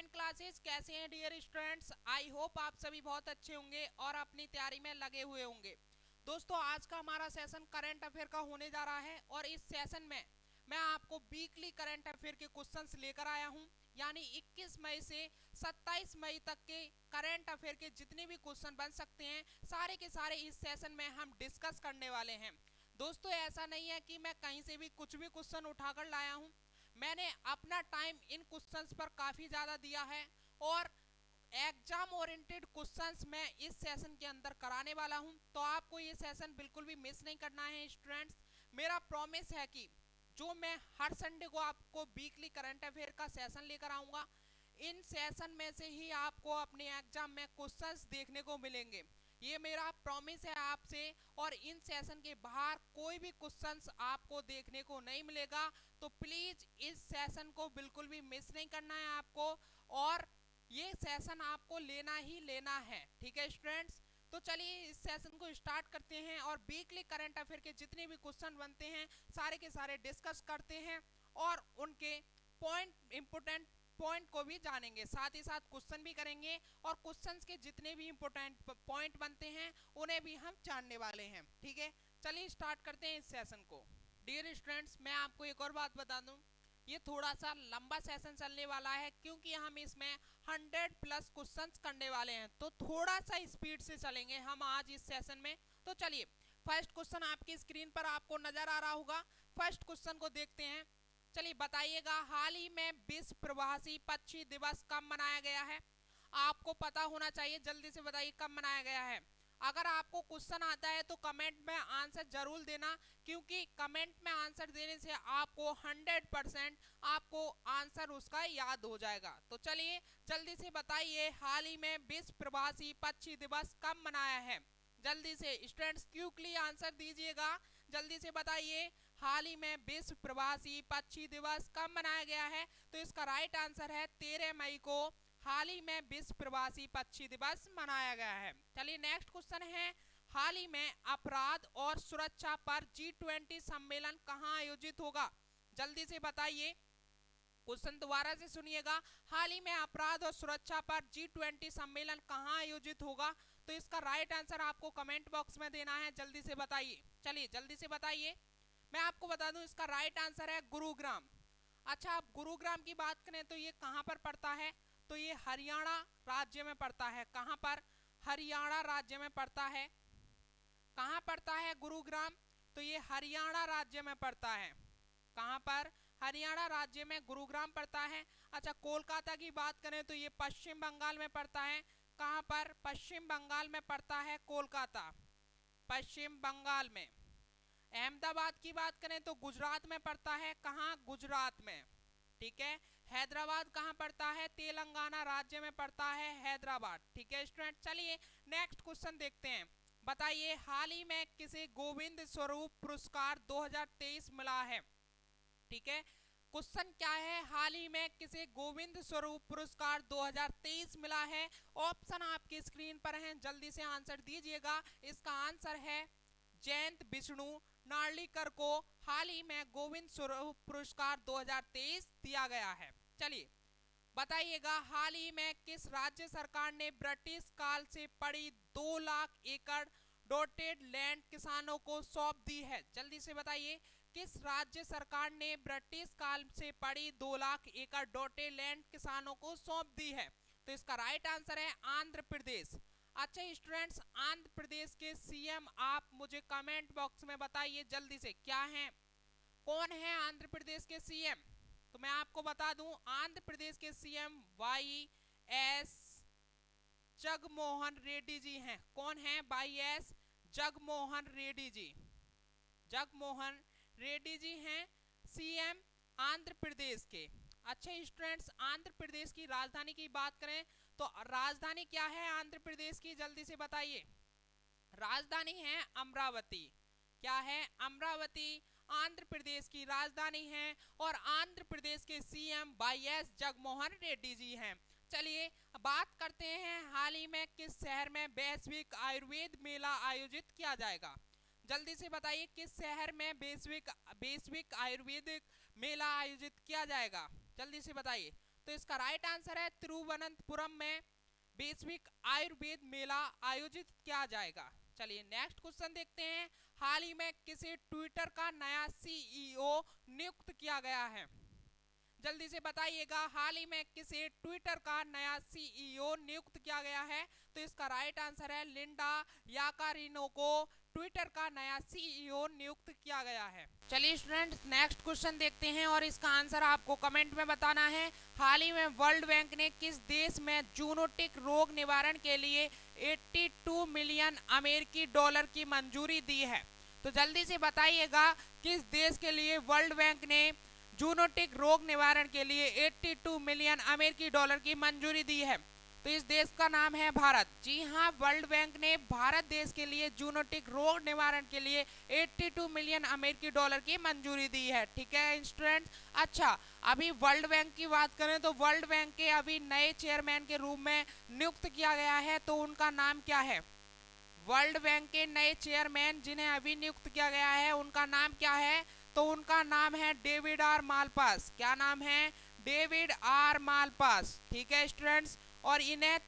Online classes कैसे हैं dear students. I hope आप सभी बहुत अच्छे होंगे और अपनी तैयारी में लगे हुए होंगे। दोस्तों आज का हमारा सेशन करंट अफेयर का होने जा रहा है और इस सेशन में मैं आपको वीकली करंट अफेयर के क्वेश्चंस लेकर आया हूं। यानी 21 मई से 27 मई तक के करंट अफेयर के जितने भी क्वेश्चन बन सकते हैं सारे के सारे इस सेशन में हम डिस्कस करने वाले हैं। दोस्तों ऐसा नहीं है कि मैं कहीं से भी कुछ भी क्वेश्चन उठाकर लाया हूं। मैंने अपना टाइम इन क्वेश्चंस पर काफ़ी ज़्यादा दिया है और एग्जाम ओरिएंटेड क्वेश्चंस मैं इस सेशन के अंदर कराने वाला हूं। तो आपको ये सेशन बिल्कुल भी मिस नहीं करना है स्टूडेंट्स। मेरा प्रॉमिस है कि जो मैं हर संडे को आपको वीकली करंट अफेयर का सेशन लेकर आऊँगा, इन सेशन में से ही आपको अपने एग्जाम में क्वेश्चंस देखने को मिलेंगे। ये मेरा प्रॉमिस है आपसे। और इन सेशन के बाहर कोई भी क्वेश्चंस आपको देखने को नहीं मिलेगा। तो प्लीज इस सेशन को बिल्कुल भी मिस नहीं करना है आपको और ये सेशन आपको लेना ही लेना है। ठीक है स्टूडेंट्स, तो चलिए इस सेशन को स्टार्ट करते हैं और वीकली करंट अफेयर के जितने भी क्वेश्चन बनते हैं सारे के सारे डिस्कस करते हैं और उनके पॉइंट इंपोर्टेंट पॉइंट को भी जानेंगे, साथ ही साथ क्वेश्चन भी करेंगे और क्वेश्चंस के जितने भी इंपोर्टेंट पॉइंट बनते हैं उन्हें भी हम जानने वाले हैं। ठीक है, चलिए स्टार्ट करते हैं इस सेशन को। डियर स्टूडेंट्स, मैं आपको एक और बात बता दूं, ये थोड़ा सा लंबा सेशन चलने वाला है क्योंकि हम इसमें 100+ क्वेश्चंस करने वाले हैं। तो थोड़ा सा स्पीड से चलेंगे हम आज इस सेशन में। तो चलिए फर्स्ट क्वेश्चन आपकी स्क्रीन पर आपको नजर आ रहा होगा। फर्स्ट क्वेश्चन को देखते हैं। चलिए बताइएगा, हाल ही में विश्व प्रवासी पक्षी दिवस कब मनाया गया है? आपको पता होना चाहिए, जल्दी से बताइए कब मनाया गया है। अगर आपको क्वेश्चन आता है तो कमेंट में आंसर जरूर देना, क्योंकि कमेंट में आंसर देने से आपको 100% आपको आंसर उसका याद हो जाएगा। तो चलिए जल्दी से बताइए, हाल ही में विश्व प्रवासी पक्षी दिवस कब मनाया है? जल्दी से स्टूडेंट्स क्विकली आंसर दीजिएगा, जल्दी से बताइए हाल ही में विश्व प्रवासी पक्षी दिवस कब मनाया गया है? तो इसका राइट आंसर है 13 मई को हाल ही में विश्व प्रवासी पक्षी दिवस मनाया गया है। चलिए नेक्स्ट क्वेश्चन है, हाल ही में अपराध और सुरक्षा पर G20 सम्मेलन कहाँ आयोजित होगा? जल्दी से बताइए, क्वेश्चन दोबारा से सुनिएगा, हाल ही में अपराध और सुरक्षा पर G20 सम्मेलन कहाँ आयोजित होगा? तो इसका राइट आंसर आपको कमेंट बॉक्स में देना है, जल्दी से बताइए। चलिए जल्दी से बताइए। मैं आपको बता दूं इसका राइट आंसर है गुरुग्राम। अच्छा, आप गुरुग्राम की बात करें तो ये कहाँ पर पड़ता है? तो ये हरियाणा राज्य में पड़ता है। कहाँ पर? हरियाणा राज्य में पड़ता है। कहाँ पड़ता है गुरुग्राम? तो ये हरियाणा राज्य में पड़ता है। कहाँ पर? हरियाणा राज्य में गुरुग्राम पड़ता है। अच्छा, कोलकाता की बात करें तो ये पश्चिम बंगाल में पड़ता है। कहाँ पर? पश्चिम बंगाल में पड़ता है कोलकाता, पश्चिम बंगाल में। अहमदाबाद की बात करें तो गुजरात में पड़ता है। कहाँ? गुजरात में। ठीक है। हैदराबाद कहाँ पड़ता है? तेलंगाना राज्य में पड़ता है हैदराबाद। ठीक है स्टूडेंट, चलिए नेक्स्ट क्वेश्चन देखते हैं। बताइए, हाल ही में किसे गोविंद स्वरूप पुरस्कार 2023 मिला है? ठीक है, क्वेश्चन क्या है, हाल ही में किसे गोविंद स्वरूप पुरस्कार 2023 मिला है? ऑप्शन आपकी स्क्रीन पर हैं, जल्दी से आंसर दीजिएगा। इसका आंसर है जयंत विष्णु नार्लिकर को हाल ही में गोविंद स्वरूप पुरस्कार 2023 दिया गया है। चलिए बताइएगा, हाल ही में किस राज्य सरकार ने ब्रिटिश काल से पड़ी 2 लाख एकड़ डॉटेड लैंड किसानों को सौंप दी है? जल्दी से बताइए, किस राज्य सरकार ने ब्रिटिश काल से पड़ी 2 लाख एकड़ डॉटेड लैंड किसानों को सौंप दी है? तो इसका राइट आंसर है आंध्र प्रदेश। अच्छा स्टूडेंट्स, आंध्र प्रदेश के सीएम आप मुझे कमेंट बॉक्स में बताइए जल्दी से, क्या हैं, कौन है आंध्र प्रदेश के सीएम? तो मैं आपको बता दूं, आंध्र प्रदेश के सीएम YS जगनमोहन रेड्डी जी हैं। कौन है? YS जगनमोहन रेड्डी जी। जगनमोहन रेड्डी जी हैं सीएम आंध्र प्रदेश के। अच्छा स्टूडेंट्स, आंध्र प्रदेश की राजधानी की बात करें तो राजधानी क्या है आंध्र प्रदेश की? जल्दी से बताइए। राजधानी है अमरावती। क्या है? अमरावती आंध्र प्रदेश की राजधानी है और आंध्र प्रदेश के सीएम YS जगनमोहन रेड्डी जी हैं। चलिए बात करते हैं, हाल ही में किस शहर में वैश्विक आयुर्वेद मेला आयोजित किया जाएगा? जल्दी से बताइए, किस शहर में वैश्विक आयुर्वेदिक मेला आयोजित किया जाएगा? जल्दी से बताइए। तो तो इसका राइट आंसर है तिरुवनंतपुरम में वैश्विक आयुर्वेद मेला आयोजित किया जाएगा। चलिए नेक्स्ट क्वेश्चन देखते हैं। हाल ही में किसे ट्विटर का नया सीईओ नियुक्त किया गया है? जल्दी से बताइएगा, हाल ही में किसे ट्विटर का नया सीईओ नियुक्त किया गया है? तो इसका राइट आंसर है लिंडा याकारिनो को ट्विटर का नया सीईओ नियुक्त किया गया है। चलिए स्टूडेंट्स नेक्स्ट क्वेश्चन देखते हैं और इसका आंसर आपको कमेंट में बताना है। हाल ही में वर्ल्ड बैंक ने किस देश में जूनोटिक रोग निवारण के लिए 82 मिलियन अमेरिकी डॉलर की मंजूरी दी है? तो जल्दी से बताइएगा किस देश के लिए वर्ल्ड बैंक ने जूनोटिक रोग निवारण के लिए 82 मिलियन अमेरिकी डॉलर की मंजूरी दी है? तो इस देश का नाम है भारत। जी हाँ, वर्ल्ड बैंक ने भारत देश के लिए जूनोटिक रोग निवारण के लिए 82 मिलियन अमेरिकी डॉलर की मंजूरी दी है। ठीक है स्टूडेंट्स। अच्छा, अभी वर्ल्ड बैंक की बात करें तो वर्ल्ड बैंक के अभी नए चेयरमैन के रूप में नियुक्त किया गया है, तो उनका नाम क्या है? वर्ल्ड बैंक के नए चेयरमैन जिन्हें अभी नियुक्त किया गया है उनका नाम क्या है? तो उनका नाम है डेविड आर मालपास। क्या नाम है? David R Malpass. ठीक है स्टूडेंट्स। और इन्हें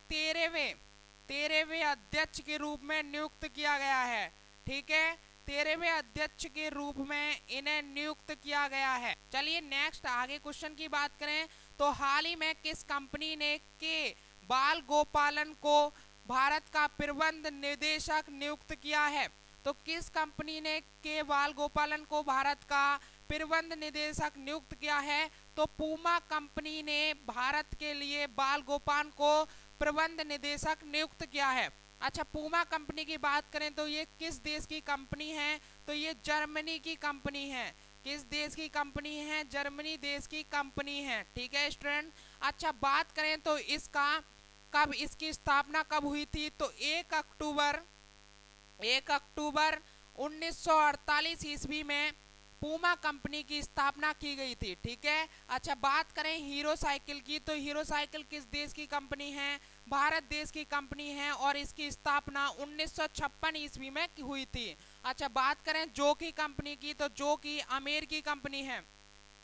13वें अध्यक्ष के रूप में नियुक्त किया गया है। ठीक है, 13वें अध्यक्ष के रूप में इन्हें नियुक्त किया गया है। चलिए नेक्स्ट आगे क्वेश्चन की बात करें तो हाल ही में किस कंपनी ने के बाल गोपालन को भारत का प्रबंध निदेशक नियुक्त किया है? तो किस कंपनी ने के बाल गोपालन को भारत का प्रबंध निदेशक नियुक्त किया है? तो पूमा कंपनी ने भारत के लिए बाल गोपाल को प्रबंध निदेशक नियुक्त किया है। अच्छा, पूमा कंपनी की बात करें तो ये किस देश की कंपनी है? तो ये जर्मनी की कंपनी है। किस देश की कंपनी है? जर्मनी देश की कंपनी है। ठीक है स्टूडेंट। अच्छा, बात करें तो इसकी स्थापना कब हुई थी? तो 1 अक्टूबर 1948 ईस्वी में पूमा कंपनी की स्थापना की गई थी। ठीक है। अच्छा, बात करें हीरो साइकिल की तो हीरो साइकिल किस देश की कंपनी है? भारत देश की कंपनी है और इसकी स्थापना 1956 ईस्वी में हुई थी। अच्छा, बात करें जोकी कंपनी की तो जोकी अमेरिकी कंपनी है।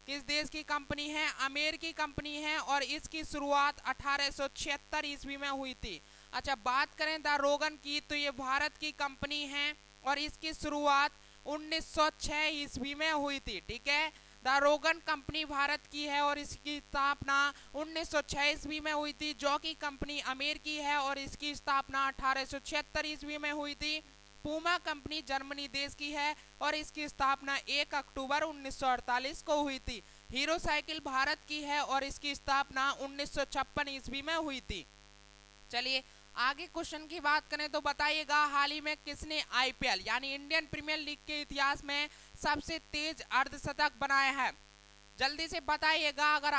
किस देश की कंपनी है? अमेरिकी कंपनी है और इसकी शुरुआत 1876 ईस्वी में हुई थी। अच्छा, बात करें द रोगन की तो ये भारत की कंपनी है और इसकी शुरुआत 1906 ईस्वी में हुई थी। ठीक है, द रोगन कंपनी भारत की है और इसकी स्थापना 1906 ईस्वी में हुई थी। जॉकी कंपनी अमेरिकी है और इसकी स्थापना 1876 ईस्वी में हुई थी। पूमा कंपनी जर्मनी देश की है और इसकी स्थापना 1 अक्टूबर 1948 को हुई थी। हीरो साइकिल भारत की है और इसकी स्थापना 1956 ईस्वी में हुई थी। चलिए आगे क्वेश्चन की बात करें तो बताइएगा हाल ही में किसने आईपीएल यानी इंडियन प्रीमियर लीग के इतिहास में सबसे तेज अर्धशतक बनाया है? जल्दी से बताइएगा। अगर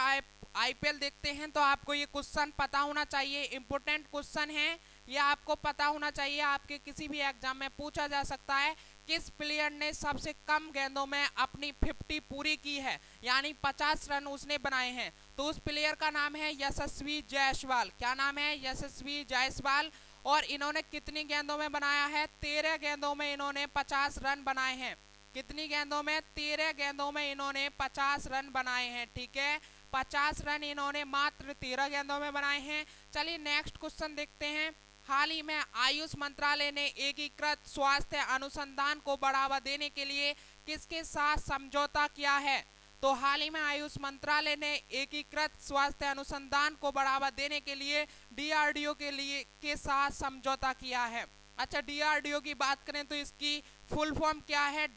आईपीएल देखते हैं तो आपको ये क्वेश्चन पता होना चाहिए, इंपॉर्टेंट क्वेश्चन है, ये आपको पता होना चाहिए, आपके किसी भी एग्जाम में पूछा जा सकता है। किस प्लेयर ने सबसे कम गेंदों में अपनी 50 पूरी की है यानी 50 रन उसने बनाए हैं? तो उस प्लेयर का नाम है यशस्वी जायसवाल। क्या नाम है? यशस्वी जायसवाल। और इन्होंने कितनी गेंदों में बनाया है? 13 गेंदों में इन्होंने 50 रन बनाए हैं। कितनी गेंदों में? 13 गेंदों में इन्होंने 50 रन बनाए हैं। ठीक है, 50 रन इन्होंने मात्र 13 गेंदों में बनाए हैं। चलिए नेक्स्ट क्वेश्चन देखते हैं। हाल ही में आयुष मंत्रालय ने एकीकृत स्वास्थ्य अनुसंधान को बढ़ावा देने के लिए किसके साथ समझौता किया है? तो हाल ही में आयुष मंत्रालय ने एकीकृत स्वास्थ्य अनुसंधान को बढ़ावा देने के लिए डीआरडीओ के साथ समझौता किया है। अच्छा, डीआरडीओ की बात करें तो इसकी फुल फॉर्म क्या है?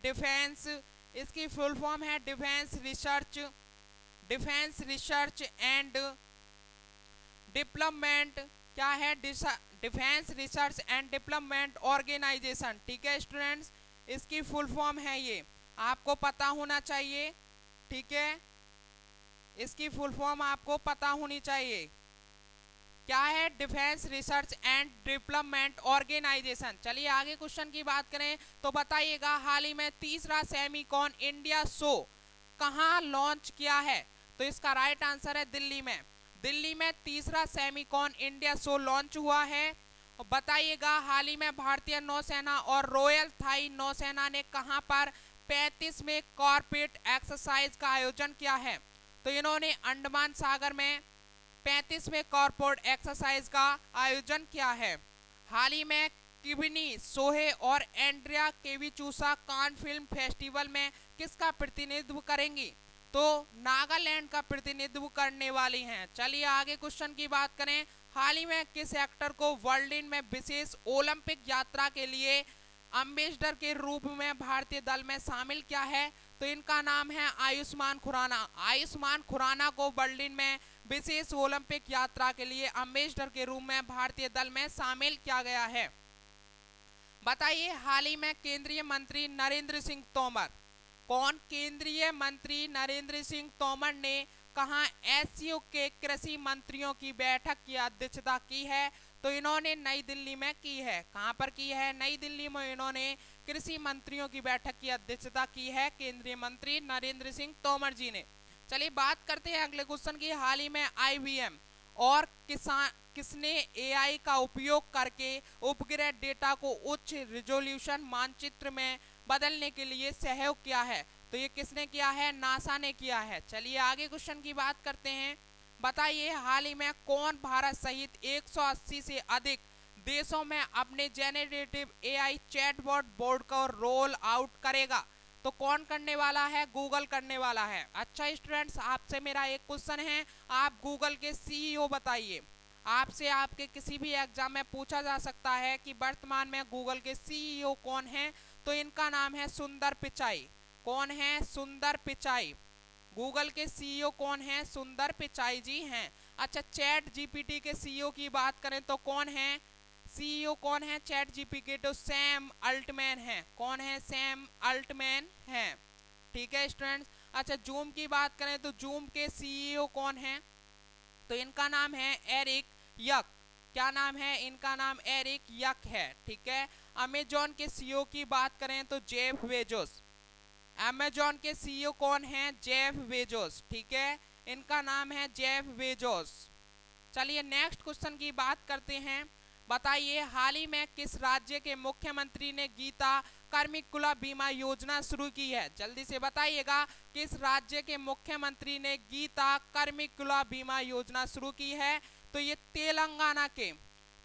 इसकी फुल फॉर्म है डिफेंस रिसर्च एंड डेवलपमेंट। क्या है? Defence research and development organisation. ठीक है स्टूडेंट्स, इसकी फुल फॉर्म है, ये आपको पता होना चाहिए। ठीक है, इसकी फुल फॉर्म आपको पता होनी चाहिए। क्या है? Defence research and development organisation. चलिए आगे क्वेश्चन की बात करें तो बताइएगा हाल ही में तीसरा सेमिकॉन इंडिया शो कहाँ लॉन्च किया है? तो इसका राइट आंसर है दिल्ली में। दिल्ली में तीसरा सेमिकॉन इंडिया शो लॉन्च हुआ है। और बताइएगा हाल ही में भारतीय नौसेना और रॉयल थाई नौसेना ने कहां पर 35वें कॉर्पोरेट एक्सरसाइज का आयोजन किया है? तो इन्होंने अंडमान सागर में 35वें कॉर्पोरेट एक्सरसाइज का आयोजन किया है? हाल ही में किबिनी सोहे और एंड्रिया केविचूसा कान फिल्म फेस्टिवल में किसका प्रतिनिधित्व करेंगी? तो नागालैंड का प्रतिनिधित्व करने वाली हैं। चलिए आगे क्वेश्चन की बात करें। हाल ही में किस एक्टर को वर्ल्ड में विशेष ओलंपिक यात्रा के लिए एम्बेसडर के रूप में भारतीय दल में शामिल किया है? तो इनका नाम है आयुष्मान खुराना। आयुष्मान खुराना को बर्लिन में विशेष ओलंपिक यात्रा के लिए एम्बेसडर के रूप में भारतीय दल में शामिल किया गया है। बताइए, हाल ही में केंद्रीय मंत्री नरेंद्र सिंह तोमर, कौन केंद्रीय मंत्री नरेंद्र सिंह तोमर ने कहां एससीओ के कृषि मंत्रियों की बैठक की अध्यक्षता की है? तो इन्होंने नई दिल्ली में की है। कहां पर की है? नई दिल्ली में इन्होंने कृषि मंत्रियों की बैठक की अध्यक्षता की है केंद्रीय मंत्री नरेंद्र सिंह तोमर जी ने। चलिए बात करते हैं अगले क्वेश्चन की। हाल ही में आईबीएम और किसने एआई का उपयोग करके उपग्रह डेटा को उच्च रिजोल्यूशन मानचित्र में बदलने के लिए सहयोग किया है? तो ये किसने किया है? नासा ने किया है। चलिए आगे क्वेश्चन की बात करते हैं। बताइए, हाल ही में कौन भारत सहित 180 से अधिक देशों में अपने जेनरेटिव एआई चैटबॉट बोर्ड को रोल आउट करेगा? तो कौन करने वाला है? गूगल करने वाला है। अच्छा स्टूडेंट्स, आपसे मेरा एक क्वेश्चन है, आप गूगल के सीईओ बताइए। आपसे आपके किसी भी एग्जाम में पूछा जा सकता है कि वर्तमान में गूगल के सीईओ कौन हैं? तो इनका नाम है सुंदर पिचाई। कौन है? सुंदर पिचाई। गूगल के सीईओ कौन है? सुंदर पिचाई जी हैं। अच्छा, चैट जीपीटी के सीईओ की बात करें तो कौन है? सीईओ कौन है चैट जीपीटी? तो सैम अल्टमैन है। कौन है? सैम अल्टमैन है। ठीक है स्टूडेंट्स। अच्छा, जूम की बात करें तो जूम के सीईओ कौन है? तो इनका नाम है एरिक यक। क्या नाम है? इनका नाम एरिक यक है। ठीक है। अमेजॉन के सीईओ की बात करें तो जेफ बेजोस। अमेजॉन के सीईओ कौन है? Jeff Bezos. ठीक है, इनका नाम है जेफ बेजोस। चलिए नेक्स्ट क्वेश्चन की बात करते हैं। बताइए, हाल ही में किस राज्य के मुख्यमंत्री ने गीता कर्मिकुला बीमा योजना शुरू की है? जल्दी से बताइएगा, किस राज्य के मुख्यमंत्री ने गीता कर्मिकुला बीमा योजना शुरू की है? तो ये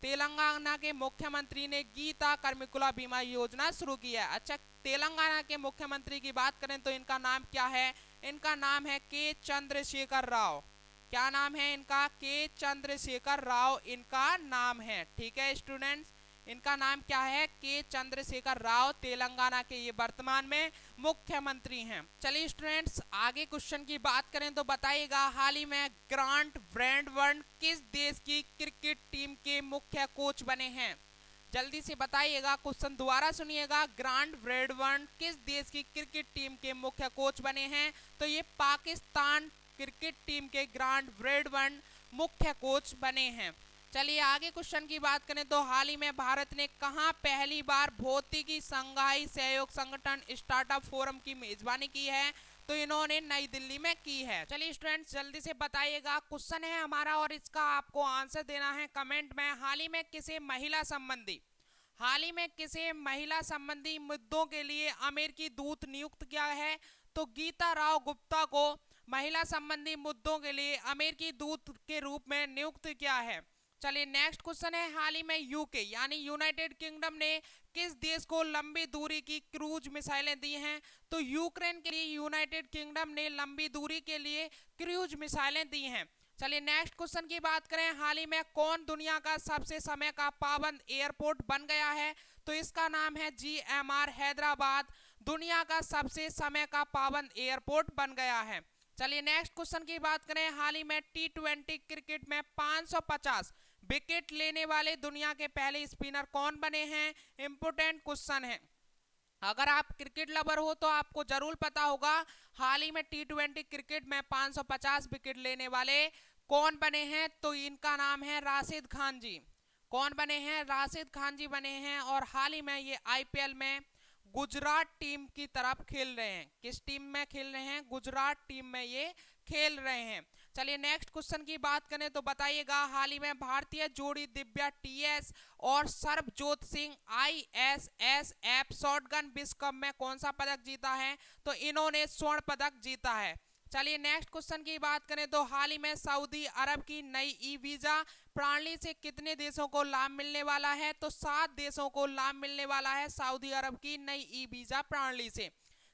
तेलंगाना के मुख्यमंत्री ने गीता कर्मिकुला बीमा योजना शुरू की है। अच्छा, तेलंगाना के मुख्यमंत्री की बात करें तो इनका नाम क्या है? इनका नाम है के चंद्रशेखर राव। क्या नाम है इनका? के चंद्रशेखर राव इनका नाम है। ठीक है स्टूडेंट्स, इनका नाम क्या है? के चंद्रशेखर राव। तेलंगाना के ये वर्तमान में मुख्यमंत्री हैं। चलिए स्टूडेंट्स, आगे क्वेश्चन की बात करें तो बताइएगा, हाल ही में ग्रांट ब्रैडबर्न किस देश की क्रिकेट टीम के मुख्य कोच बने हैं? जल्दी से बताइएगा, क्वेश्चन दोबारा सुनिएगा। ग्रांट ब्रैडबर्न किस देश की क्रिकेट टीम के मुख्य कोच बने हैं? तो ये पाकिस्तान क्रिकेट टीम के ग्रांट ब्रैडबर्न मुख्य कोच बने हैं। चलिए आगे क्वेश्चन की बात करें तो हाल ही में भारत ने कहां पहली बार भौतिकी संघाई सहयोग संगठन स्टार्टअप फोरम की मेजबानी की है? तो इन्होंने नई दिल्ली में की है। चलिए स्टूडेंट्स, जल्दी से बताइएगा, क्वेश्चन है हमारा और इसका आपको आंसर देना है कमेंट में। हाल ही में किसे महिला संबंधी मुद्दों के लिए अमेरिकी दूत नियुक्त किया है? तो गीता राव गुप्ता को महिला संबंधी मुद्दों के लिए अमेरिकी दूत के रूप में नियुक्त किया है। चलिए नेक्स्ट क्वेश्चन है, हाल ही में यूके यानी यूनाइटेड किंगडम ने किस देश को लंबी दूरी की क्रूज मिसाइलें दी हैं? तो यूक्रेन के लिए यूनाइटेड किंगडम ने लंबी दूरी के लिए क्रूज मिसाइलें दी हैं। चलिए नेक्स्ट क्वेश्चन की बात करें, हाल ही में कौन दुनिया का सबसे समय का पाबंद एयरपोर्ट बन गया है? तो इसका नाम है जीएमआर हैदराबाद, दुनिया का सबसे समय का पाबंद एयरपोर्ट बन गया है। चलिए नेक्स्ट क्वेश्चन की बात करें, हाल ही में टी20 क्रिकेट में 550 विकेट लेने वाले दुनिया के पहले स्पिनर कौन बने हैं? इंपोर्टेंट क्वेश्चन है, अगर आप क्रिकेट लवर हो तो आपको जरूर पता होगा। हाल ही में टी20 क्रिकेट में 550 विकेट लेने वाले कौन बने हैं? तो इनका नाम है राशिद खान जी। कौन बने हैं? राशिद खान जी बने हैं। और हाल ही में ये आईपीएल में गुजरात टीम की तरफ खेल रहे हैं। किस टीम में खेल रहे हैं? गुजरात टीम में ये खेल रहे हैं। चलिए नेक्स्ट क्वेश्चन की बात करें तो बताइएगा, हाल ही में भारतीय जोड़ी दिव्या टीएस और सरबजोत सिंह आईएसएसएफ शॉटगन विश्व कप में कौन सा पदक जीता है? तो इन्होंने स्वर्ण पदक जीता है। चलिए नेक्स्ट क्वेश्चन की बात करें तो हाल ही में सऊदी अरब की नई ई वीजा प्रणाली से कितने देशों को लाभ मिलने वाला है? तो 7 देशों को लाभ मिलने वाला है सऊदी अरब की नई ई वीजा प्रणाली से।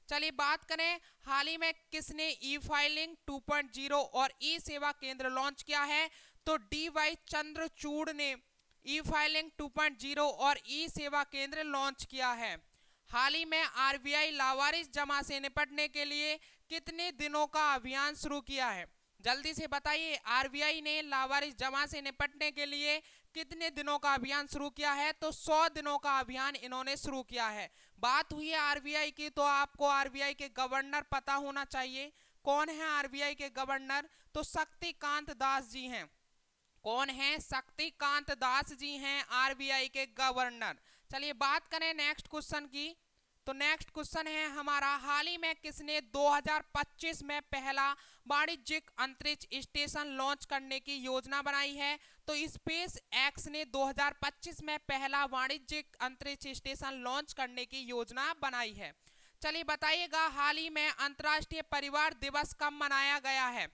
चलिए बात करें हाल ही में किसने ई फाइलिंग 2.0 और ई सेवा केंद्र लॉन्च किया है? तो DY चंद्रचूड़ ने ई फाइलिंग 2.0 और ई सेवा केंद्र लॉन्च किया है। हाल ही में RBI लावारिस जमा से निपटने के लिए कितने दिनों का अभियान शुरू किया है? जल्दी से बताइए, RBI ने लावारिस जमा से निपटने के लिए कितने दिनों का अभियान शुरू किया है? तो 100 दिनों का अभियान इन्होंने शुरू किया है। बात हुई है RBI की, तो आपको RBI के गवर्नर पता होना चाहिए। कौन है RBI के गवर्नर? तो शक्तिकांत दास जी हैं। कौन है? शक्तिकांत दास जी हैं RBI के गवर्नर। चलिए बात करें नेक्स्ट क्वेश्चन की, तो नेक्स्ट क्वेश्चन है हमारा, हाल ही में किसने 2025 में पहला वाणिज्यिक अंतरिक्ष स्टेशन लॉन्च करने की योजना बनाई है? तो स्पेस एक्स ने 2025 में पहला वाणिज्यिक अंतरिक्ष स्टेशन लॉन्च करने की योजना बनाई है। चलिए बताइएगा, हाल ही में अंतर्राष्ट्रीय परिवार दिवस कब मनाया गया है?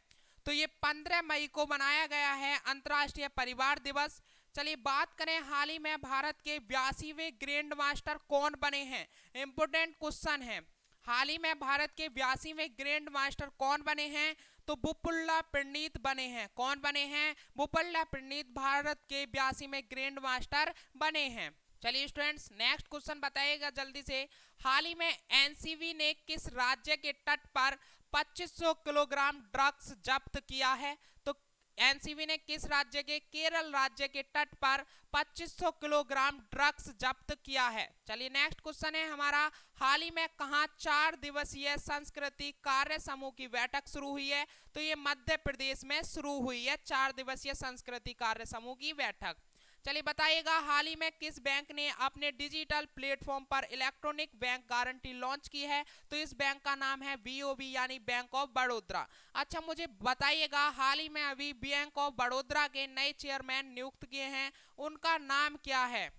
तो ये 15 मई को मनाया गया है अंतर्राष्ट्रीय परिवार दिवस। चलिए बात करें हाल ही में भारत के 82वें ग्रैंड मास्टर कौन बने हैं? इंपोर्टेंट क्वेश्चन है। हाल ही में भारत के 82वें ग्रैंड मास्टर कौन बने हैं? तो बुपुल्ला प्रणीत बने हैं। कौन बने हैं? बुपुल्ला प्रणीत भारत के 82वें ग्रैंड मास्टर बने हैं। चलिए स्टूडेंट्स नेक्स्ट क्वेश्चन बताइएगा जल्दी से, हाल ही में एनसीबी ने किस राज्य के तट पर 2500 किलोग्राम ड्रग्स जब्त किया है? तो एनसीबी ने किस राज्य के? केरल राज्य के तट पर 2500 किलोग्राम ड्रग्स जब्त किया है। चलिए नेक्स्ट क्वेश्चन है हमारा, हाल ही में कहां 4 दिवसीय संस्कृति कार्य समूह की बैठक शुरू हुई है? तो ये मध्य प्रदेश में शुरू हुई है 4 दिवसीय संस्कृति कार्य समूह की बैठक। चलिए बताइएगा, हाल ही में किस बैंक ने अपने डिजिटल प्लेटफॉर्म पर इलेक्ट्रॉनिक बैंक गारंटी लॉन्च की है? तो इस बैंक का नाम है BOB यानी बैंक ऑफ बड़ौदा। अच्छा मुझे बताइएगा, हाल ही में अभी बैंक ऑफ बड़ौदा के नए चेयरमैन नियुक्त किए हैं, उनका नाम क्या है?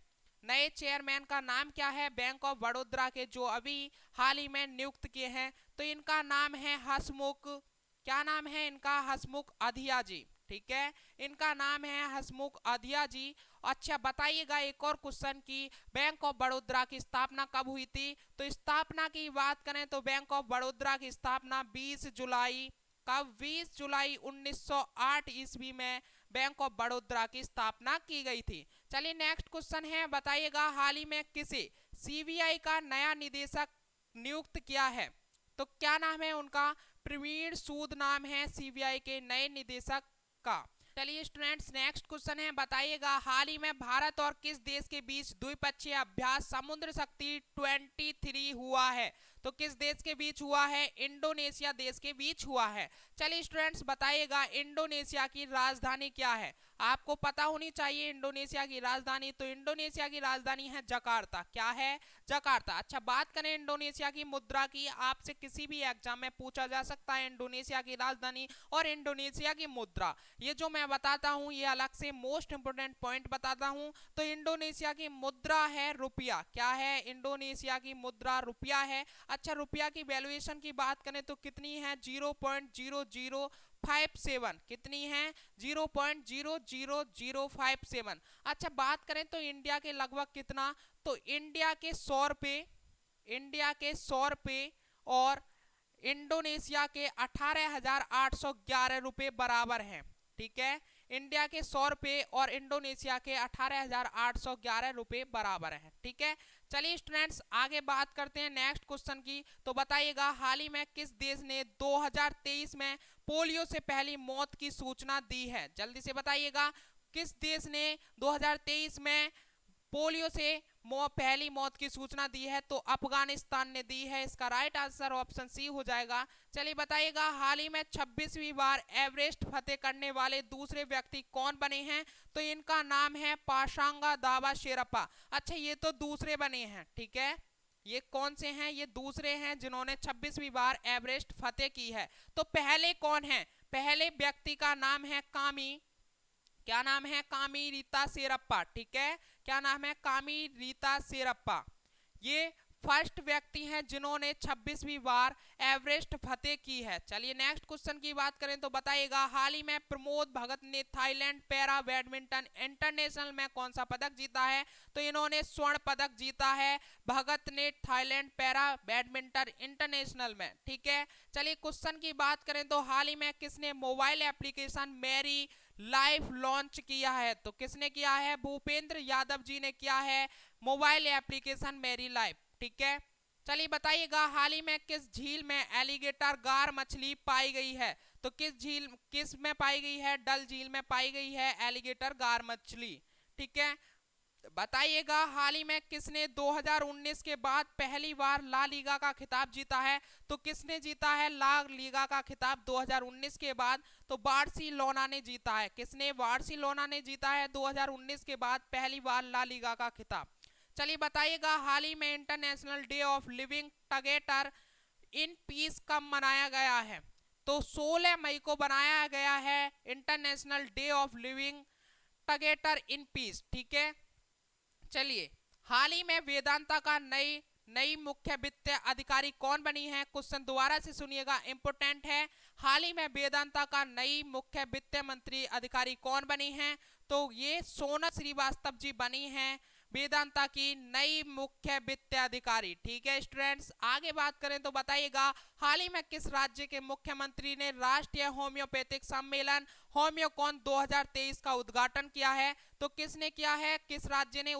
नए चेयरमैन का नाम क्या है बैंक ऑफ बड़ौदा के जो अभी हाल ही में नियुक्त किए हैं? तो इनका नाम है हसमुख, क्या नाम है इनका? हसमुख अधिया जी। ठीक है, इनका नाम है हसमुख अधिया जी। अच्छा बताइएगा एक और क्वेश्चन की, बैंक ऑफ बड़ौदा की स्थापना कब हुई थी? तो स्थापना की बात करें तो बैंक ऑफ बड़ौदा की स्थापना 20 जुलाई, कब? 20 जुलाई 1908 ईस्वी में बैंक ऑफ बड़ौदा की स्थापना की गई थी। चलिए नेक्स्ट क्वेश्चन है, बताइएगा हाल ही में किसे CBI का नया निदेशक नियुक्त किया है? तो क्या नाम है उनका? प्रवीण सूद नाम है CBI के नए निदेशक का। चलिए स्टूडेंट्स नेक्स्ट क्वेश्चन है, बताइएगा हाल ही में भारत और किस देश के बीच द्विपक्षीय अभ्यास समुद्र शक्ति 23 हुआ है? तो किस देश के बीच हुआ है? इंडोनेशिया देश के बीच हुआ है। चलिए स्टूडेंट्स बताइएगा, इंडोनेशिया की राजधानी क्या है? आपको पता होनी चाहिए इंडोनेशिया की राजधानी, तो इंडोनेशिया की राजधानी है जकार्ता। क्या है? जकार्ता। अच्छा बात करें इंडोनेशिया की मुद्रा की, आपसे किसी भी एग्जाम में पूछा जा सकता है इंडोनेशिया की राजधानी और इंडोनेशिया की मुद्रा। ये जो मैं बताता हूँ ये अलग से मोस्ट इंपोर्टेंट पॉइंट बताता हूँ। तो इंडोनेशिया की मुद्रा है रुपया। क्या है? इंडोनेशिया की मुद्रा रुपया है। अच्छा रुपया की वैल्यूएशन की बात करें तो कितनी है? 0.00057। कितनी है? 0.00057। अच्छा बात करें तो इंडिया के लगभग कितना? तो इंडिया के 100 रुपये, इंडिया के 100 रुपये और इंडोनेशिया के 18,811 रुपये बराबर हैं। ठीक है, इंडिया के 100 रुपये और इंडोनेशिया के 18,811 रुपये बराबर हैं। ठीक है, चलिए स्टूडेंट्स आगे बात करते हैं नेक्स्ट क्वेश्चन की, तो बताइएगा हाल ही में किस देश ने 2023 में पोलियो से पहली मौत की सूचना दी है? जल्दी से बताइएगा, किस देश ने 2023 में पोलियो से पहली मौत की सूचना दी है? तो अफगानिस्तान ने दी है। इसका राइट आंसर ऑप्शन सी हो जाएगा। चलिए बताइएगा, हाल ही में 26वीं बार एवरेस्ट फतेह करने वाले दूसरे व्यक्ति कौन बने हैं? तो इनका नाम है पाशांगा दावा शेरप्पा। अच्छा ये तो दूसरे बने हैं। ठीक है, ये कौन से हैं? ये दूसरे हैं जिन्होंने 26वीं बार एवरेस्ट फतेह की है। तो पहले कौन है? पहले व्यक्ति का नाम है कामी, क्या नाम है? कामी रीता शेरप्पा। ठीक है, क्या नाम है? कामी रीता शेरप्पा। ये फर्स्ट व्यक्ति हैं जिन्होंने 26वीं बार एवरेस्ट फतेह की है। चलिए नेक्स्ट क्वेश्चन की बात करें तो बताइएगा, हाल ही में प्रमोद भगत ने थाईलैंड पैरा बैडमिंटन इंटरनेशनल में कौन सा पदक जीता है? तो इन्होंने स्वर्ण पदक जीता है भगत ने थाईलैंड पैरा बैडमिंटन इंटरनेशनल में। ठीक है, चलिए क्वेश्चन की बात करें तो हाल ही में किसने मोबाइल एप्लीकेशन मेरी लाइफ लॉन्च किया है? तो किसने किया है? भूपेंद्र यादव जी ने किया है मोबाइल एप्लीकेशन मेरी लाइफ। ठीक है, चलिए बताइएगा, हाल ही में किस झील में एलिगेटर गार मछली पाई गई है? तो किस में पाई गई है? डल झील में पाई गई है एलिगेटर गार मछली। ठीक है, बताइएगा, हाल ही में किसने 2019 के बाद पहली बार ला लीगा का खिताब जीता है? तो किसने जीता है ला लीगा का खिताब 2019 के बाद? तो बार्सिलोना ने जीता है। किसने? बार्सिलोना ने जीता है 2019 के बाद पहली बार ला लीगा का खिताब। चलिए बताइएगा, हाल ही में international day of living together in peace कब मनाया गया है? तो 16 मई को बनाया गया है international day of living together in peace. ठीक है, चलिए, हाल ही में वेदांता का नई मुख्य वित्त अधिकारी कौन बनी है? क्वेश्चन दोबारा से सुनिएगा, इंपोर्टेंट है। हाल ही में वेदांता का नई मुख्य वित्त मंत्री अधिकारी कौन बनी है? तो ये सोनल श्रीवास्तव जी बनी हैं वेदांता की नई मुख्य वित्त अधिकारी। ठीक है स्टूडेंट्स, आगे बात करें तो बताइएगा, हाल ही में किस राज्य के मुख्यमंत्री ने राष्ट्रीय होम्योपैथिक सम्मेलन होम्योकॉन 2023 का उद्घाटन किया है? तो किसने किया है? किस राज्य ने?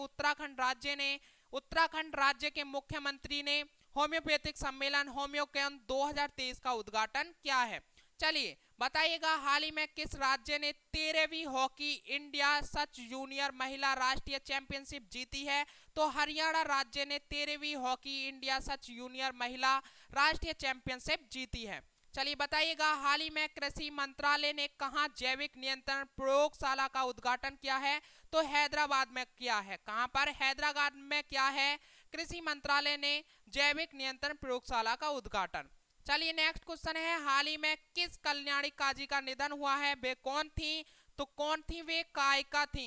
उत्तराखंड राज्य के मुख्यमंत्री ने होम्योपैथिक सम्मेलन होम्योकॉन 2023 का उद्घाटन किया है। चलिए बताइएगा, हाल ही में किस राज्य ने 13वीं हॉकी इंडिया सच जूनियर महिला राष्ट्रीय चैंपियनशिप जीती है? तो हरियाणा राज्य ने 13वीं हॉकी इंडिया सच जूनियर महिला राष्ट्रीय चैंपियनशिप जीती है। चलिए बताइएगा, हाल ही में कृषि मंत्रालय ने कहां जैविक नियंत्रण प्रयोगशाला का उद्घाटन किया है? तो हैदराबाद में किया है। कहां पर? हैदराबाद में क्या है? कृषि मंत्रालय ने जैविक नियंत्रण प्रयोगशाला का उद्घाटन। चलिए नेक्स्ट क्वेश्चन है, हाल ही में किस कल्याणी काजी का निधन हुआ है? वे कौन थी? तो कौन थी? वे गायिका थी।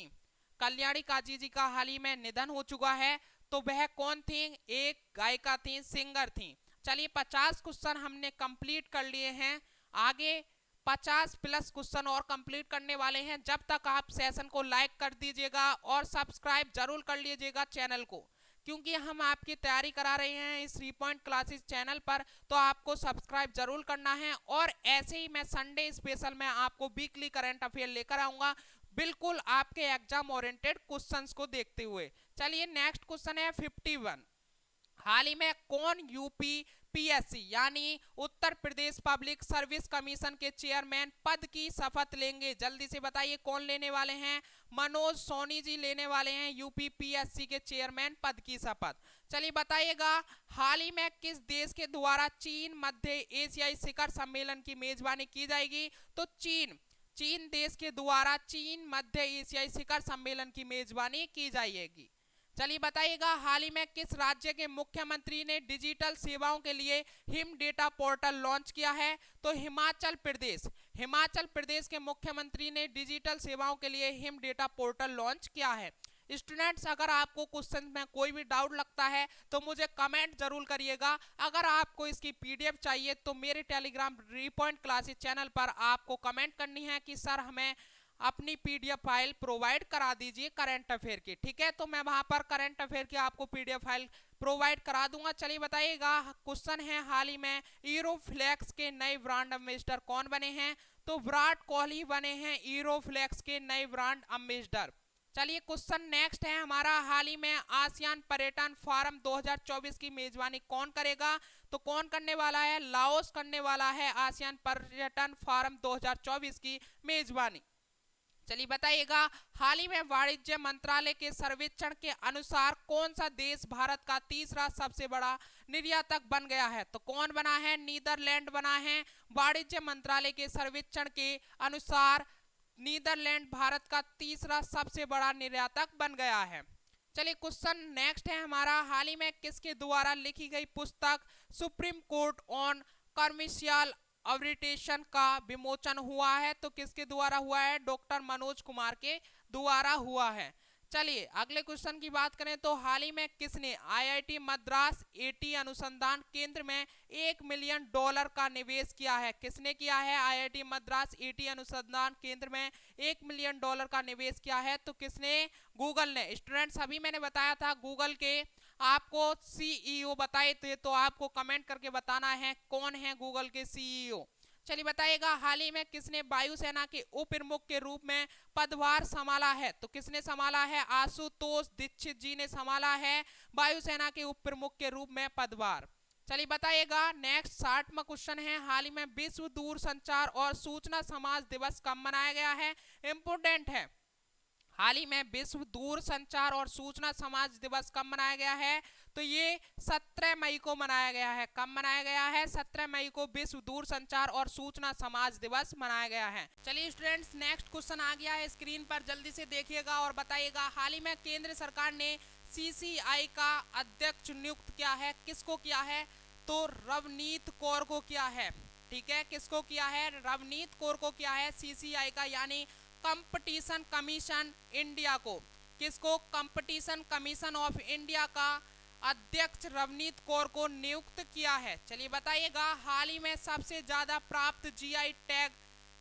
कल्याणी काजी जी का हाल ही में निधन हो चुका है। तो वह कौन थी? एक गायिका थी, सिंगर थी। चलिए 50 क्वेश्चन हमने कंप्लीट कर लिए हैं, आगे 50 प्लस क्वेश्चन और कंप्लीट करने वाले हैं। जब तक आप सेशन को लाइक कर दीजिएगा और सब्सक्राइब जरूर कर लीजिएगा चैनल को, क्योंकि हम आपकी तैयारी करा रहे हैं इस 3 पॉइंट क्लासेस चैनल पर, तो आपको सब्सक्राइब जरूर करना है। और ऐसे ही मैं संडे स्पेशल में आपको वीकली करंट अफेयर लेकर आऊंगा, बिल्कुल आपके एग्जाम ओरिएंटेड क्वेश्चंस को देखते हुए। चलिए नेक्स्ट क्वेश्चन है 51, हाल ही में कौन यूपीपीएससी यानी Uttar Pradesh public service commission के चेयरमैन पद की शपथ लेंगे? जल्दी से बताइए कौन लेने वाले हैं? मनोज सोनी जी लेने वाले हैं यूपीपीएससी के चेयरमैन पद की शपथ। चलिए बताइएगा, हाल ही में किस देश के द्वारा चीन मध्य एशियाई शिखर सम्मेलन की मेजबानी की जाएगी? तो चीन देश के द्वारा चीन मध्य एशियाई शिखर सम्मेलन की मेजबानी की जाएगी। चलिए बताइएगा, हाल ही में किस राज्य के मुख्यमंत्री ने डिजिटल सेवाओं के लिए हिम डेटा पोर्टल लॉन्च किया है? तो हिमाचल प्रदेश के मुख्यमंत्री ने डिजिटल सेवाओं के लिए हिम डेटा पोर्टल लॉन्च किया है। स्टूडेंट्स, अगर आपको क्वेश्चन में कोई भी डाउट लगता है तो मुझे कमेंट जरूर करिएगा। अगर आपको इसकी पीडीएफ चाहिए तो मेरे टेलीग्राम 3 पॉइंट क्लासेस चैनल पर आपको कमेंट करनी है कि सर हमें अपनी पीडीएफ फाइल प्रोवाइड करा दीजिए करंट अफेयर की। ठीक है, तो मैं वहां पर करंट अफेयर की आपको पीडीएफ फाइल प्रोवाइड करा दूंगा। चलिए बताइएगा, क्वेश्चन है, हाल ही में ईरोफ्लेक्स के नए ब्रांड एम्बेसडर कौन बने हैं? तो विराट कोहली बने हैं ईरोफ्लेक्स के नए ब्रांड एम्बेसडर। चलिए क्वेश्चन नेक्स्ट है हमारा, हाल ही में आसियान पर्यटन फोरम 2024 की मेजबानी कौन करेगा? तो कौन करने वाला है? लाओस करने वाला है आसियान पर्यटन फोरम 2024 की मेजबानी। चलिए बताइएगा, हाल ही में वाणिज्य मंत्रालय के सर्वेक्षण के अनुसार कौन सा देश भारत का तीसरा सबसे बड़ा निर्यातक बन गया है? तो कौन बना है? नीदरलैंड बना है। वाणिज्य मंत्रालय के सर्वेक्षण के अनुसार नीदरलैंड भारत का तीसरा सबसे बड़ा निर्यातक बन गया है। चलिए क्वेश्चन नेक्स्ट है हमारा, हाल ही में किसके द्वारा लिखी गई पुस्तक supreme court on commercial arbitration का विमोचन हुआ है? तो किसके द्वारा हुआ है? डॉक्टर मनोज कुमार के द्वारा हुआ है। चलिए अगले क्वेश्चन की बात करें तो हाल ही में किसने आईआईटी मद्रास एटी अनुसंधान केंद्र में $1 मिलियन का निवेश किया है? किसने किया है? आईआईटी मद्रास एटी अनुसंधान केंद्र में $1 मिलियन का निवेश किया है। तो किसने? गूगल ने। स्टूडेंट्स अभी मैंने बताया था गूगल के आपको सीईओ बताए थे, तो आपको कमेंट करके बताना है कौन है गूगल के सीईओ। चलिए बताइएगा हाल ही में किसने वायुसेना के उप प्रमुख के रूप में पदभार संभाला है? तो किसने संभाला है? आशुतोष दीक्षित जी ने संभाला है वायुसेना के उप प्रमुख के रूप में पदभार। चलिए बताइएगा नेक्स्ट 60वां क्वेश्चन है, हाल ही में विश्व दूरसंचार और सूचना समाज दिवस कब मनाया गया है? इंपोर्टेंट है। हाल ही में विश्व दूरसंचार और सूचना समाज दिवस कब मनाया गया है? तो ये 17 मई को मनाया गया है। कब मनाया गया है? 17 मई को विश्व दूरसंचार और सूचना समाज दिवस मनाया गया है। चलिए स्टूडेंट्स नेक्स्ट क्वेश्चन आ गया है स्क्रीन पर, जल्दी से देखिएगा और बताइएगा हाल ही में केंद्र सरकार ने सीसीआई का अध्यक्ष नियुक्त किया है। किसको किया है? तो रवनीत कौर को किया है। ठीक है, किसको किया है? रवनीत कौर को किया है सीसीआई का, यानी कंपटीशन कमीशन इंडिया को। किसको? कंपटीशन कमीशन ऑफ इंडिया का अध्यक्ष रवनीत कौर को नियुक्त किया है। चलिए बताइएगा हाल ही में सबसे ज्यादा प्राप्त जीआई टैग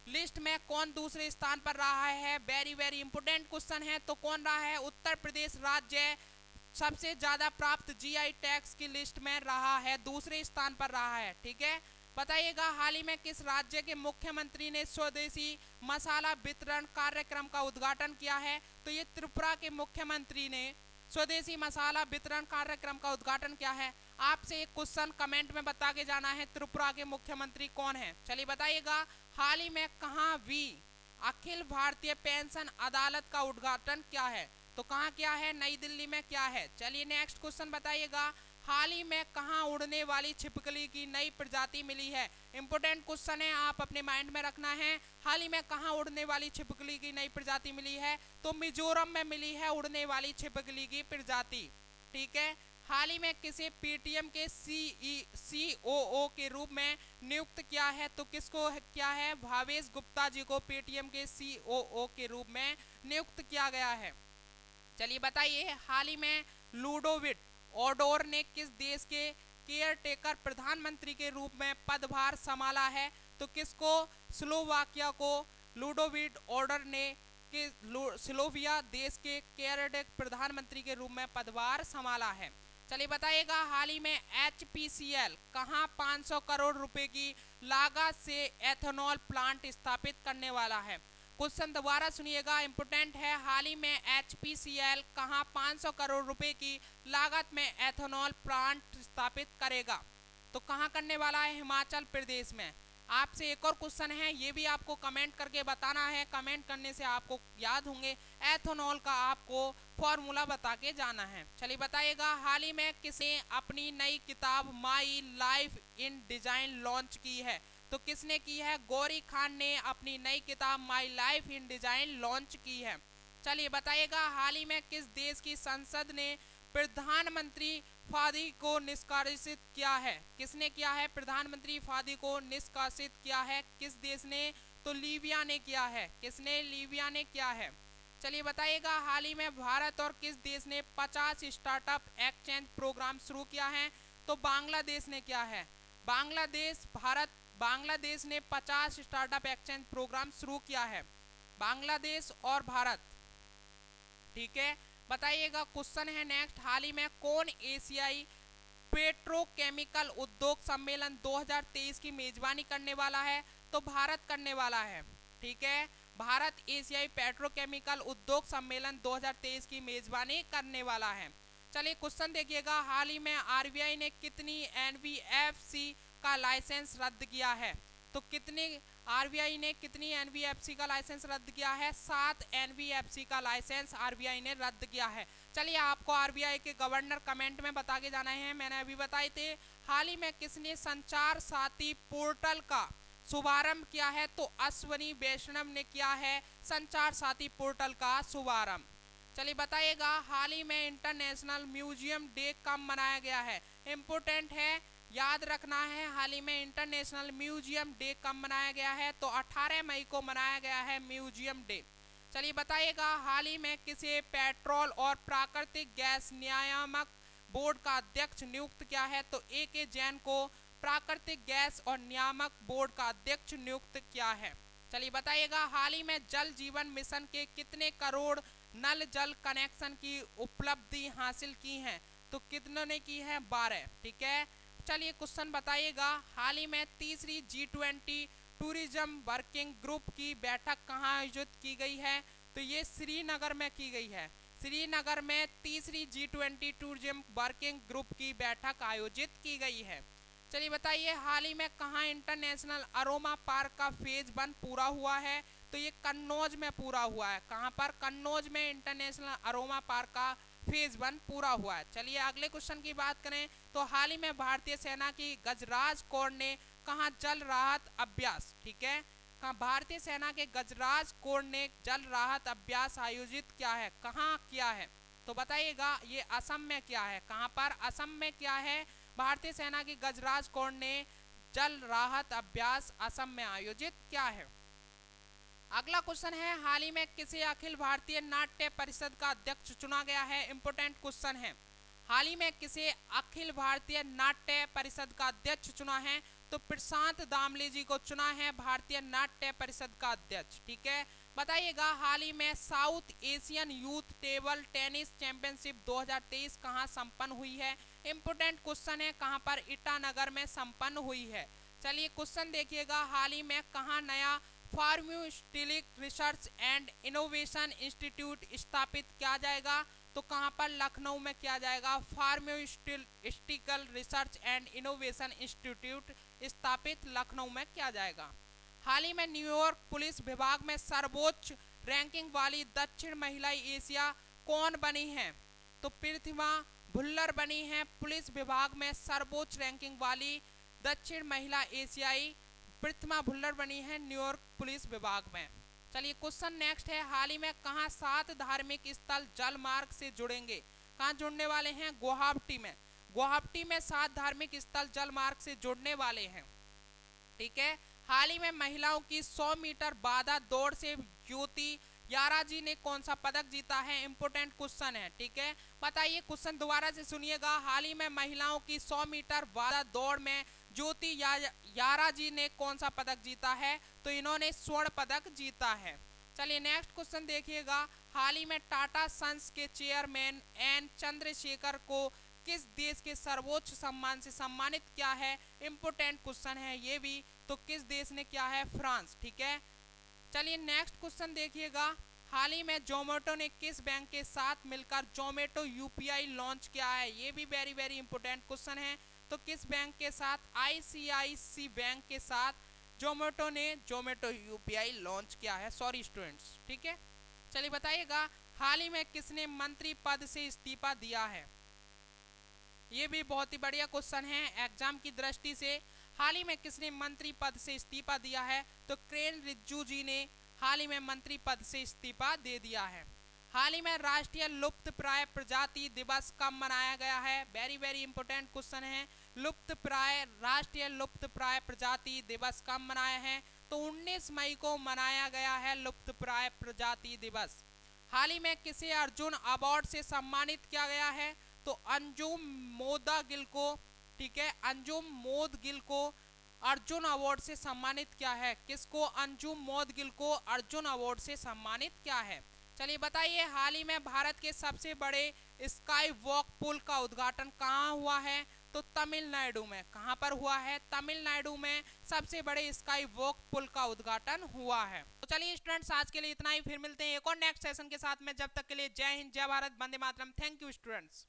लिस्ट में कौन दूसरे स्थान पर रहा है? वेरी वेरी इंपोर्टेंट क्वेश्चन है। तो कौन रहा है? उत्तर प्रदेश राज्य सबसे ज्यादा प्राप्त जीआई टैग्स की लिस्ट में रहा है, दूसरे स्थान पर रहा है। ठीक है, बताइएगा हाल ही में किस राज्य के मुख्यमंत्री ने स्वदेशी मसाला वितरण कार्यक्रम का उद्घाटन किया है? तो ये त्रिपुरा के मुख्यमंत्री ने स्वदेशी मसाला वितरण कार्यक्रम का उद्घाटन किया है। आपसे एक क्वेश्चन कमेंट में बता के जाना है त्रिपुरा के मुख्यमंत्री कौन है। चलिए बताइएगा हाल ही में कहाँ भी अखिल भारतीय पेंशन अदालत का उद्घाटन किया है? तो कहाँ क्या है? नई दिल्ली में क्या है? चलिए नेक्स्ट क्वेश्चन बताइएगा हाल ही में कहाँ उड़ने वाली छिपकली की नई प्रजाति मिली है? इंपोर्टेंट क्वेश्चन है, आप अपने माइंड में रखना है। हाल ही में कहाँ उड़ने वाली छिपकली की नई प्रजाति मिली है? तो मिजोरम में मिली है उड़ने वाली छिपकली की प्रजाति। ठीक है, हाल ही में किसे पीटीएम के सीओओ के रूप में नियुक्त किया है? तो किसको क्या है? भावेश गुप्ता जी को पीटीएम के सीओओ के रूप में नियुक्त किया गया है। चलिए बताइए हाल ही में लुडोविक ओडोर ने किस देश के केयर टेकर प्रधानमंत्री के रूप में पदभार संभाला है? तो किसको? स्लोवाकिया को लुडोविक ओडोर ने स्लोविया देश के केयर टेकर प्रधानमंत्री के रूप में पदभार संभाला है। चलिए बताइएगा हाल ही में एचपीसीएल कहां 500 करोड़ रुपए की लागत से एथेनॉल प्लांट स्थापित करने वाला है? क्वेश्चन दोबारा सुनिएगा, इंपोर्टेंट है। हाल ही में एचपीसीएल कहां 500 करोड़ रुपए की लागत में एथेनॉल प्लांट स्थापित करेगा? तो कहां करने वाला है? हिमाचल प्रदेश में। आपसे एक और क्वेश्चन है, ये भी आपको कमेंट करके बताना है। कमेंट करने से आपको याद होंगे एथेनॉल का आपको फॉर्मूला बता के जाना है। चलिए बताइएगा हाल ही में किसने अपनी नई किताब my life in design launch की है? तो किसने की है? गौरी खान ने अपनी नई किताब my life in design launch की है। चलिए बताइएगा हाल ही में किस देश की संसद ने प्रधानमंत्री फादी को निष्कासित किया है? किसने किया है? प्रधानमंत्री फादी को निष्कासित किया है। किस देश ने? तो लीबिया ने किया है। किसने? लीबिया ने किया है। चलिए बताइएगा हाल ही में भारत और किस देश ने 50 स्टार्टअप एक्सचेंज प्रोग्राम शुरू किया है? तो बांग्लादेश ने किया है। बांग्लादेश ने 50 स्टार्टअप एक्सचेंज प्रोग्राम शुरू किया है, बांग्लादेश और भारत। ठीक है, बताइएगा क्वेश्चन है नेक्स्ट, हाल ही में कौन एशियाई पेट्रोकेमिकल उद्योग सम्मेलन 2023 की मेजबानी करने वाला है? तो भारत करने वाला है। ठीक है, भारत एशियाई पेट्रोकेमिकल उद्योग सम्मेलन 2023 की मेजबानी करने वाला है। चलिए क्वेश्चन देखिएगा, हाल ही में आरबीआई ने कितनी एनबीएफसी का लाइसेंस रद्द किया है? तो कितनी आरबीआई ने कितनी एनबीएफसी का लाइसेंस रद्द किया है? 7 एनबीएफसी का लाइसेंस आरबीआई ने रद्द किया है। चलिए आपको आरबीआई के गवर्नर कमेंट में बता के जाना है, मैंने अभी बताए थे। हाल ही में किसने संचार साथी पोर्टल का शुभारंभ किया है? तो अश्वनी वैष्णव ने किया है संचार साथी पोर्टल का शुभारंभ। चलिए बताइएगा हाल ही में इंटरनेशनल म्यूजियम डे कब मनाया गया है? इंपोर्टेंट है, याद रखना है। हाल ही में इंटरनेशनल म्यूजियम डे कब मनाया गया है? तो 18 मई को मनाया गया है म्यूजियम डे। चलिए बताइएगा, हाल ही में किसे पेट्रोल और प्राकृतिक गैस नियामक बोर्ड का अध्यक्ष नियुक्त किया है? तो ए के जैन को प्राकृतिक गैस और नियामक बोर्ड का अध्यक्ष नियुक्त किया है। चलिए बताइएगा, हाल ही में जल जीवन मिशन के कितने करोड़ नल जल कनेक्शन की उपलब्धि हासिल की हैं? तो कितनों ने की है? 12। ठीक है। चलिए क्वेश्चन बताइएगा, हाल ही में तीसरी G20 टूरिज्म वर्किंग ग्रुप की बैठक कहाँ आयोजित की गई है? तो ये श्रीनगर में की गई है। श्रीनगर में तीसरी G20 टूरिज्म वर्किंग ग्रुप की बैठक आयोजित की गई है। चलिए बताइए, हाल ही में कहाँ इंटरनेशनल अरोमा पार्क का फेज 1 पूरा हुआ है? तो ये कन्नौज में पूरा हुआ है। कहाँ पर? कन्नौज में इंटरनेशनल अरोमा पार्क का फेज 1 पूरा हुआ है। चलिए अगले क्वेश्चन की बात करें तो हाल ही में भारतीय सेना की गजराज कोर ने कहाँ जल राहत अभ्यास, ठीक है, कहाँ भारतीय सेना के गजराज कोर ने जल राहत अभ्यास आयोजित किया है? कहाँ किया है? तो बताइएगा, ये असम में किया है। कहाँ पर? असम में किया है। भारतीय सेना की गजराज कोर ने जल राहत अभ्यास असम में आयोजित किया है। अगला क्वेश्चन है, हाल ही में किसे अखिल भारतीय नाट्य परिषद का अध्यक्ष चुना गया है? इंपोर्टेंट क्वेश्चन है। हाल ही में किसे अखिल भारतीय नाट्य परिषद का अध्यक्ष चुना है? तो प्रशांत दामले जी को चुना है भारतीय नाट्य परिषद का अध्यक्ष। ठीक है। बताइएगा, हाल ही में south Asian youth table tennis championship 2023 कहां संपन्न हुई है? इंपोर्टेंट क्वेश्चन है, कहां पर? ईटानगर में संपन्न हुई है। चलिए क्वेश्चन देखिएगा, हाल ही में कहां नया pharmaceutical research and innovation institute स्थापित किया जाएगा? तो कहां पर? लखनऊ में किया जाएगा। Pharmaceutical research and innovation institute स्थापित लखनऊ में किया जाएगा। हाल ही में न्यूयॉर्क पुलिस विभाग में सर्वोच्च रैंकिंग वाली दक्षिण महिला एशिया कौन बनी है? तो प्रतिमा भुल्लर बनी है पुलिस विभाग में सर्वोच्च रैंकिंग वाली दक्षिण महिला एशियाई प्रतिमा भुल्लर बनी है न्यूयॉर्क पुलिस विभाग में। चलिए क्वेश्चन नेक्स्ट है, हाल ही में कहां 7 धार्मिक स्थल जल मार्ग से जुड़ेंगे? कहां जुड़ने वाले हैं? गुवाहाटी में। गुवाहाटी में 7 धार्मिक स्थल जल मार्ग से जुड़ने वाले हैं। ठीक है। हाल ही में महिलाओं की 100 मीटर बाधा दौड़ से ज्योति यारा जी ने कौन सा पदक जीता है? इंपोर्टेंट क्वेश्चन है। ठीक है। बताइए, क्वेश्चन दोबारा से सुनिएगा, हाल ही में महिलाओं की 100 मीटर बाधा दौड़ में ज्योति यारा जी ने कौन सा पदक जीता है? तो इन्होंने स्वर्ण पदक जीता है। चलिए नेक्स्ट क्वेश्चन देखिएगा, हाल ही में टाटा सन्स के चेयरमैन एन चंद्रशेखर को किस देश के सर्वोच्च सम्मान से सम्मानित किया है? इंपोर्टेंट क्वेश्चन है ये भी। तो किस देश ने किया है? फ्रांस। ठीक है। चलिए नेक्स्ट क्वेश्चन देखिएगा, हाल ही में जोमेटो ने किस बैंक के साथ मिलकर जोमेटो यूपीआई लॉन्च किया है? ये भी वेरी वेरी इंपोर्टेंट क्वेश्चन है। तो किस बैंक के साथ? आईसीआईसी बैंक के साथ जोमेटो ने जोमेटो यूपीआई लॉन्च किया है। Sorry students. ठीक है। चलिए बताइएगा, हाल ही में किसने मंत्री पद से इस्तीफा दिया है? ये भी बहुत ही बढ़िया क्वेश्चन है एग्जाम की दृष्टि से। हाल ही में किसने मंत्री पद से इस्तीफा दिया है? तो किरेन रिजिजू जी ने हाल ही में मंत्री पद से इस्तीफा दे दिया है। हाल ही में राष्ट्रीय लुप्त प्राय प्रजाति दिवस कब मनाया गया है? वेरी वेरी इंपोर्टेंट क्वेश्चन है। लुप्त प्राय राष्ट्रीय लुप्त प्राय प्रजाति दिवस कब मनाया है? तो 19 मई को मनाया गया है लुप्त प्राय प्रजाति दिवस। हाल ही में किसे अर्जुन अवार्ड से सम्मानित किया गया है? तो अंजुम मोदगिल को, ठीक है, अंजुम मोदगिल को अर्जुन अवार्ड से सम्मानित किया है। किसको? अंजुम मोदगिल को अर्जुन अवार्ड से सम्मानित किया है। चलिए बताइए, हाल ही में भारत के सबसे बड़े स्काई वॉक पुल का उद्घाटन कहाँ हुआ है? तो तमिलनाडु में। कहाँ पर हुआ है? तमिलनाडु में सबसे बड़े स्काई वॉक पुल का उद्घाटन हुआ है। तो चलिए स्टूडेंट्स, आज के लिए इतना ही। फिर मिलते हैं एक और नेक्स्ट सेशन के साथ में। जब तक के लिए जय हिंद, जय भारत, वंदे मातरम। Thank you students.